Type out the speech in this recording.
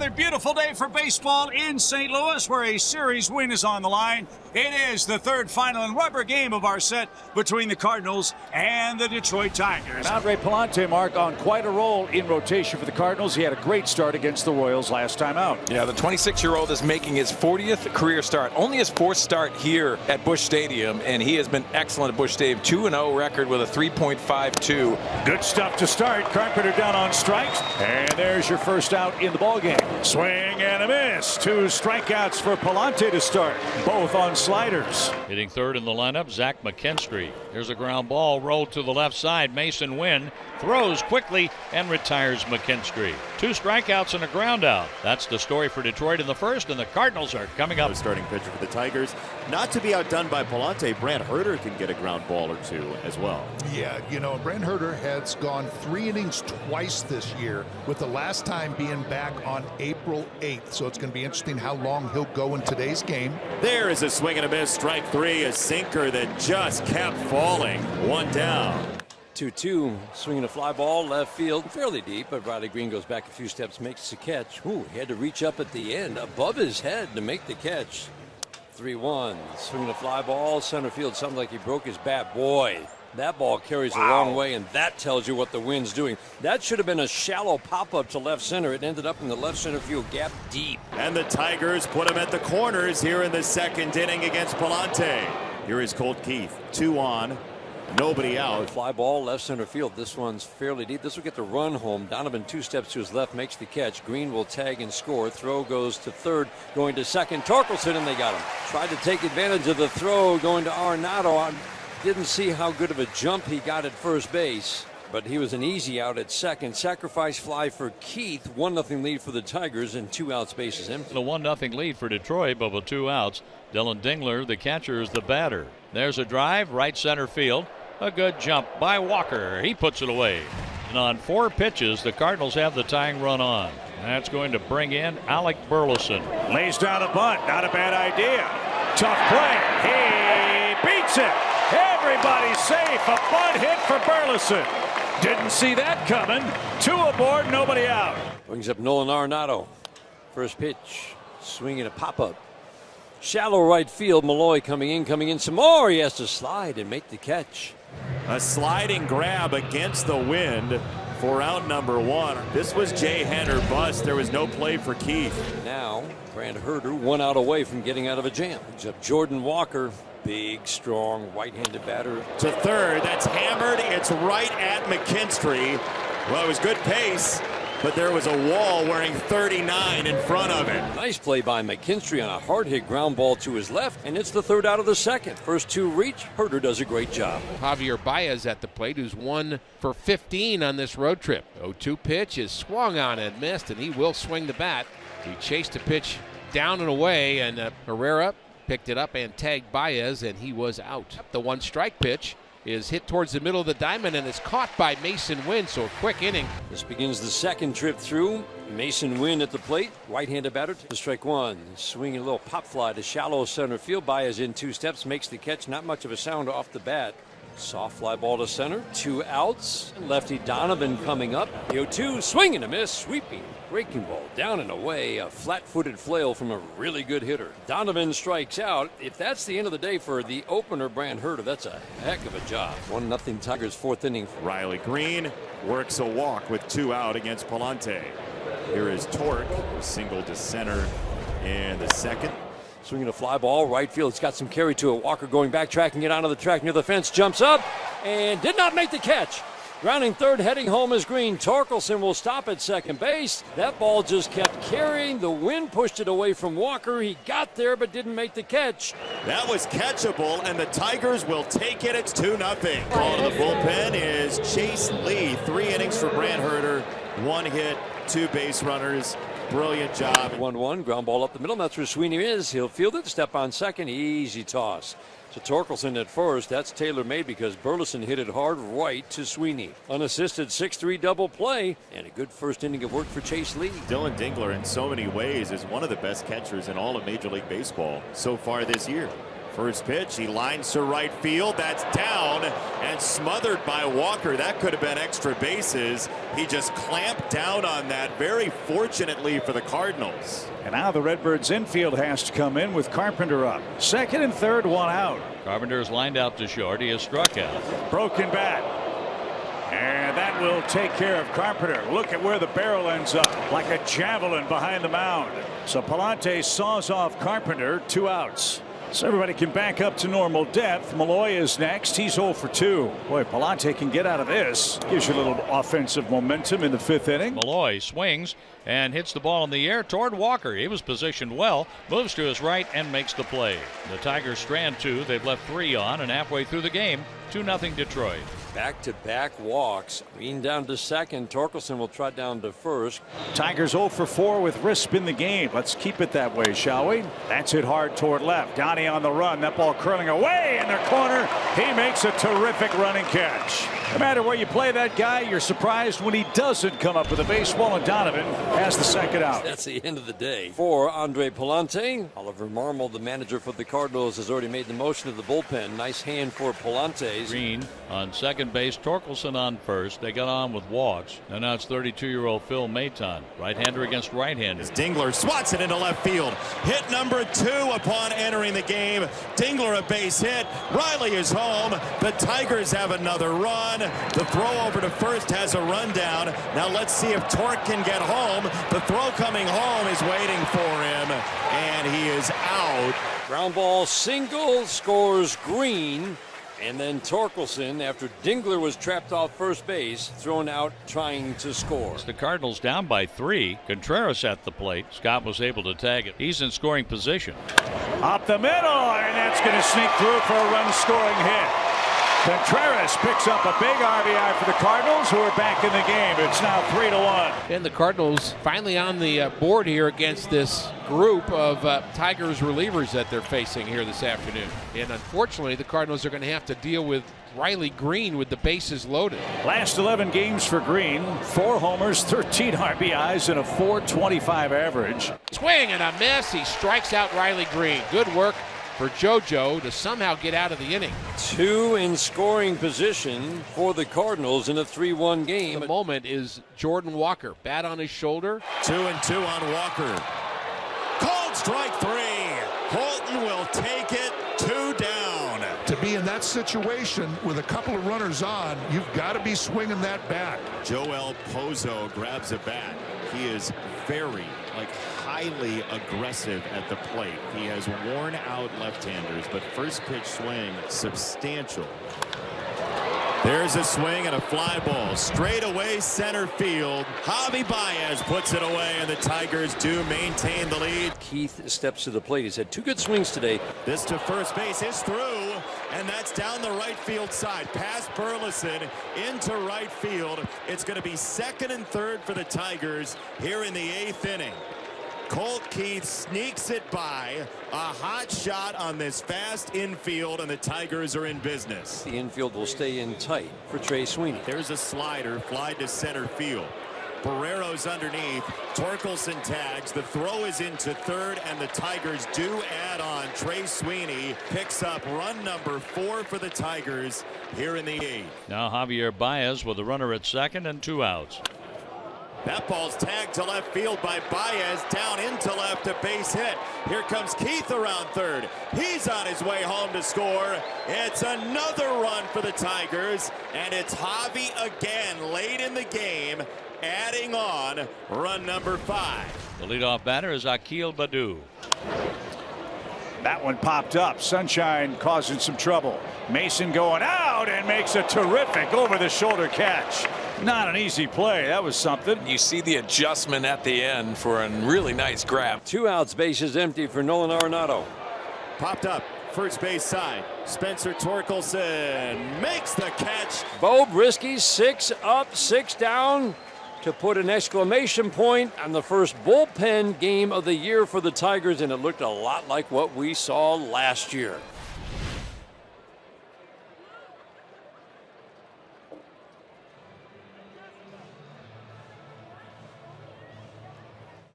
Another beautiful day for baseball in St. Louis, where a series win is on the line. It is the third final and rubber game of our set between the Cardinals and the Detroit Tigers. Andre Palante, Mark, on quite a roll in rotation for the Cardinals. He had a great start against the Royals last time out. Yeah, the 26-year-old is making his 40th career start. Only his fourth start here at Busch Stadium, and he has been excellent at Busch Stadium. 2-0 record with a 3.52. Good stuff to start. Carpenter down on strikes, and there's your first out in the ballgame. Swing and a miss. 2 strikeouts for Palante to start, both on sliders. Hitting third in the lineup, Zach McKinstry. There's a ground ball rolled to the left side. Mason Wynn throws quickly and retires McKinstry. 2 strikeouts and a ground out. That's the story for Detroit in the first, and the Cardinals are coming up. The starting pitcher for the Tigers. Not to be outdone by Palante, Brant Herter can get a ground ball or 2 as well. Yeah, you know, Brant Herter has gone 3 innings twice this year, with the last time being back on April 8th. So it's going to be interesting how long he'll go in today's game. There is a swing and a miss. Strike 3, a sinker that just kept falling. 1 down. 2-2, swinging a fly ball left field, fairly deep, but Riley Green goes back a few steps, makes the catch. Ooh, he had to reach up at the end, above his head to make the catch. 3-1, swinging a fly ball, center field, something like he broke his bat. Boy, that ball carries a long way, and that tells you what the wind's doing. That should have been a shallow pop-up to left center. It ended up in the left center field gap deep. And the Tigers put him at the corners here in the second inning against Palante. Here is Colt Keith, 2 on. Nobody out. Fly ball left center field. This one's fairly deep. This will get the run home. Donovan 2 steps to his left, makes the catch. Green will tag and score. Throw goes to third, going to second. Torkelson, and they got him. Tried to take advantage of the throw going to Arenado. Didn't see how good of a jump he got at first base, but he was an easy out at second. Sacrifice fly for Keith. 1-0 lead for the Tigers, and 2 outs, bases empty. A 1-0 lead for Detroit, but with 2 outs. Dylan Dingler, the catcher, is the batter. There's a drive, right center field. A good jump by Walker. He puts it away. And on 4 pitches, the Cardinals have the tying run on. That's going to bring in Alec Burleson. Lays down a bunt. Not a bad idea. Tough play. He beats it. Everybody's safe. A bunt hit for Burleson. Didn't see that coming. 2 aboard, nobody out. Brings up Nolan Arenado. First pitch. Swinging a pop-up. Shallow right field. Malloy coming in some more. He has to slide and make the catch. A sliding grab against the wind for out number 1. This was Jay Henn or bust. There was no play for Keith. Now, Brant Herter 1 out away from getting out of a jam. Brings up Jordan Walker. Big, strong, right-handed batter. To third. That's hammered. It's right at McKinstry. Well, it was good pace, but there was a wall wearing 39 in front of it. Nice play by McKinstry on a hard-hit ground ball to his left, and it's the 3rd out of the 2nd. First 2 reach. Herter does a great job. Javier Baez at the plate, who's 1 for 15 on this road trip. 0-2 pitch is swung on and missed, and he will swing the bat. He chased a pitch down and away, and Herrera picked it up and tagged Baez, and he was out. The 1 strike pitch is hit towards the middle of the diamond and is caught by Mason Wynn, so a quick inning. This begins the 2nd trip through. Mason Wynn at the plate, right-handed batter to strike 1. Swinging a little pop fly to shallow center field. Baez in 2 steps, makes the catch. Not much of a sound off the bat. Soft fly ball to center. 2 outs. Lefty Donovan coming up. 0-2, swing and a miss, sweeping. Breaking ball down and away. A flat-footed flail from a really good hitter. Donovan strikes out. If that's the end of the day for the opener, Brant Herter, that's a heck of a job. 1-0 Tigers, 4th inning. Riley Green works a walk with 2 out against Palante. Here is Torque, single to center in the 2nd. Swinging a fly ball, right field. It's got some carry to it. Walker going back, tracking it onto the track near the fence. Jumps up and did not make the catch. Grounding third, heading home is Green. Torkelson will stop at second base. That ball just kept carrying. The wind pushed it away from Walker. He got there but didn't make the catch. That was catchable, and the Tigers will take it. It's 2-0. Call to the bullpen is Chase Lee. 3 innings for Brant Herter. 1 hit, 2 base runners. Brilliant job. 1-1, ground ball up the middle. That's where Sweeney is. He'll field it, step on second. Easy toss to Torkelson at first. That's tailor-made because Burleson hit it hard right to Sweeney. Unassisted 6-3 double play, and a good first inning of work for Chase Lee. Dylan Dingler in so many ways is one of the best catchers in all of Major League Baseball so far this year. First pitch, he lines to right field. That's down and smothered by Walker. That could have been extra bases. He just clamped down on that, very fortunately for the Cardinals. And now the Redbirds infield has to come in with Carpenter up. Second and third, one out. Carpenter is lined out to short. He is struck out. Broken bat. And that will take care of Carpenter. Look at where the barrel ends up, like a javelin behind the mound. So Palante saws off Carpenter, 2 outs. So everybody can back up to normal depth. Malloy is next. He's 0 for 2. Boy, Palante can get out of this. Gives you a little offensive momentum in the 5th inning. Malloy swings and hits the ball in the air toward Walker. He was positioned well, moves to his right and makes the play. The Tigers strand 2. They've left 3 on, and halfway through the game, 2-0 Detroit. Back-to-back walks. Green down to second. Torkelson will trot down to first. Tigers 0 for 4 with Risp in the game. Let's keep it that way, shall we? That's hit hard toward left. Donnie on the run. That ball curling away in the corner. He makes a terrific running catch. No matter where you play that guy, you're surprised when he doesn't come up with a baseball, and Donovan has the second out. That's the end of the day for Andre Palante. Oliver Marmol, the manager for the Cardinals, has already made the motion of the bullpen. Nice hand for Palante. Green on second base, Torkelson on first. They got on with walks. And now it's 32-year-old Phil Maton. Right-hander against right-hander. Dingler swats it into left field. Hit number 2 upon entering the game. Dingler a base hit. Riley is home. The Tigers have another run. The throw over to first has a rundown. Now let's see if Torque can get home. The throw coming home is waiting for him, and he is out. Ground ball single, scores Green. And then Torkelson, after Dingler was trapped off first base, thrown out trying to score. The Cardinals down by 3. Contreras at the plate. Scott was able to tag it. He's in scoring position. Up the middle, and that's going to sneak through for a run-scoring hit. Contreras picks up a big RBI for the Cardinals, who are back in the game. It's now 3-1. And the Cardinals finally on the board here against this group of Tigers relievers that they're facing here this afternoon. And unfortunately, the Cardinals are going to have to deal with Riley Green with the bases loaded. Last 11 games for Green, 4 homers, 13 RBIs, and a .425 average. Swing and a miss. He strikes out Riley Green. Good work for JoJo to somehow get out of the inning. 2 in scoring position for the Cardinals in a 3-1 game. The moment is Jordan Walker. Bat on his shoulder. 2-2 on Walker. Called strike 3. Holton will take it. 2 down. To be in that situation with a couple of runners on, you've got to be swinging that bat. Joel Pozo grabs a bat. He is very, highly aggressive at the plate. He has worn out left-handers, but first pitch swing substantial. There's a swing and a fly ball straight away center field. Javi Baez puts it away, and the Tigers do maintain the lead. Keith steps to the plate. He's had 2 good swings today. This to first base is through, and that's down the right field side. Past Burleson into right field. It's going to be second and third for the Tigers here in the 8th inning. Colt Keith sneaks it by. A hot shot on this fast infield, and the Tigers are in business. The infield will stay in tight for Trey Sweeney. There's a slider, fly to center field. Barrero's underneath. Torkelson tags. The throw is into third, and the Tigers do add on. Trey Sweeney picks up run number 4 for the Tigers here in the 8th. Now Javier Baez with a runner at second and 2 outs. That ball's tagged to left field by Baez, down into left, a base hit. Here comes Keith around third. He's on his way home to score. It's another run for the Tigers, and it's Javi again late in the game, adding on run number 5. The leadoff batter is Akil Baddoo. That one popped up. Sunshine causing some trouble. Mason going out and makes a terrific over-the-shoulder catch. Not an easy play. That was something. You see the adjustment at the end for a really nice grab. 2 outs, bases empty for Nolan Arenado. Popped up, first base side. Spencer Torkelson makes the catch. Bo Brisky 6 up, 6 down to put an exclamation point on the first bullpen game of the year for the Tigers, and it looked a lot like what we saw last year.